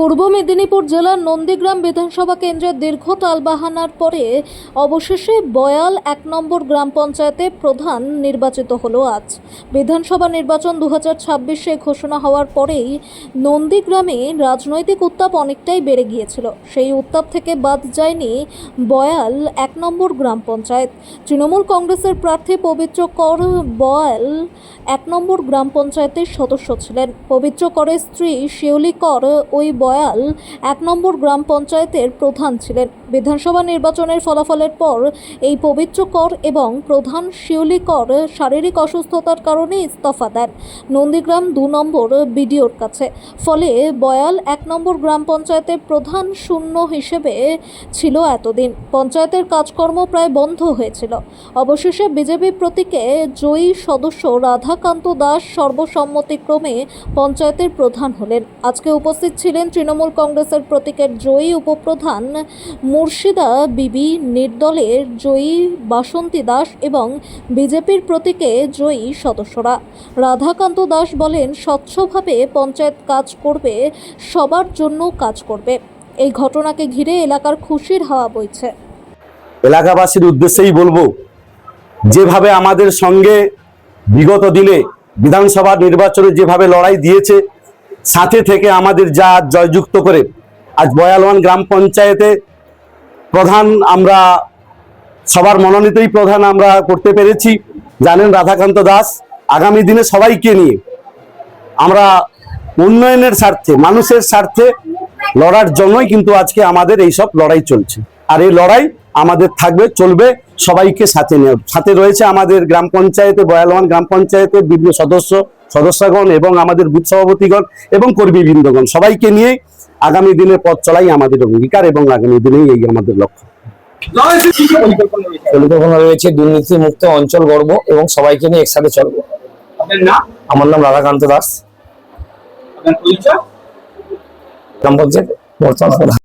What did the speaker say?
পূর্ব মেদিনীপুর জেলার নন্দীগ্রাম বিধানসভা কেন্দ্রের দীর্ঘ টালবাহানার পরে অবশেষে বয়াল ১ নম্বর গ্রাম পঞ্চায়েতে প্রধান নির্বাচিত হলো আজ। বিধানসভা নির্বাচন ২০২৬-এ ঘোষণা হওয়ার পরেই নন্দীগ্রামে রাজনৈতিক উত্তাপ অনেকটাই বেড়ে গিয়েছিল। সেই উত্তাপ থেকে বাদ যায়নি বয়াল ১ নম্বর গ্রাম পঞ্চায়েত। তৃণমূল কংগ্রেসের প্রার্থী পবিত্র কর বয়াল ১ নম্বর গ্রাম পঞ্চায়েতের সদস্য ছিলেন। পবিত্র করের স্ত্রী শিউলি কর ওই বয়াল ১ নম্বর গ্রাম পঞ্চায়েতের প্রধান ছিলেন। বিধানসভা নির্বাচনের ফলাফলের পর এই পবিত্র কর এবং প্রধান শিউলি কর শারীরিক অসুস্থতার কারণে ইস্তফা দেন নন্দীগ্রাম ২ নম্বর বিডিওর কাছে। ফলে বয়াল ১ নম্বর গ্রাম পঞ্চায়েতের প্রধান শূন্য হিসেবে ছিল এতদিন। পঞ্চায়েতের কাজকর্ম প্রায় বন্ধ হয়েছিল। অবশেষে বিজেপি প্রতীকে জয়ী সদস্য রাধাকান্ত দাস সর্বসম্মতিক্রমে পঞ্চায়েতের প্রধান হলেন। আজকে উপস্থিত ছিলেন তৃণমূল কংগ্রেসের প্রতীকের জয়ী উপপ্রধান মুর্শিদা বিবি, নির্দলের জয়ী বাসন্তী দাস এবং বিজেপির প্রতীকে জয়ী সদস্যরা। রাধাকান্ত দাস বলেন, স্বচ্ছভাবে পঞ্চায়েত কাজ করবে, সবার জন্য কাজ করবে। এই ঘটনাকে ঘিরে এলাকার খুশির হাওয়া বইছে। এলাকাবাসীর উদ্দেশ্যেই বলবো, যেভাবে আমাদের সঙ্গে বিগত দিনে বিধানসভা নির্বাচনে যেভাবে লড়াই দিয়েছে, সাথে থেকে আমাদের যা জয়যুক্ত করে আজ বয়াল ১ গ্রাম পঞ্চায়েতে প্রধান আমরা সবার মনোনীতই প্রধান আমরা করতে পেরেছি। জানেন রাধাকান্ত দাস আগামী দিনে সবাইকে নিয়ে আমরা উন্নয়নের স্বার্থে, মানুষের স্বার্থে লড়ার জন্যই কিন্তু আজকে আমাদের এইসব লড়াই চলছে। আর এই লড়াই আমাদের থাকবে, চলবে, সবাইকে সাথে নিয়ে। সাথে রয়েছে আমাদের গ্রাম পঞ্চায়েতে, বয়াল ১ গ্রাম পঞ্চায়েতের বিভিন্ন সদস্যগণ এবং আমাদের বুথ সভাপতিগণ এবং কর্মীবৃন্দগণ, সবাইকে নিয়ে আগামী দিনে পথ চলাই আমাদের অঙ্গীকার এবং আগামী দিনেই এই আমাদের লক্ষ্য। পরিকল্পনা রয়েছে দুর্নীতি মুক্ত অঞ্চল গড়ব এবং সবাইকে নিয়ে একসাথে চলবো। আমার নাম রাধাকান্ত দাস, গ্রাম পঞ্চায়েত বর্তমান প্রধান।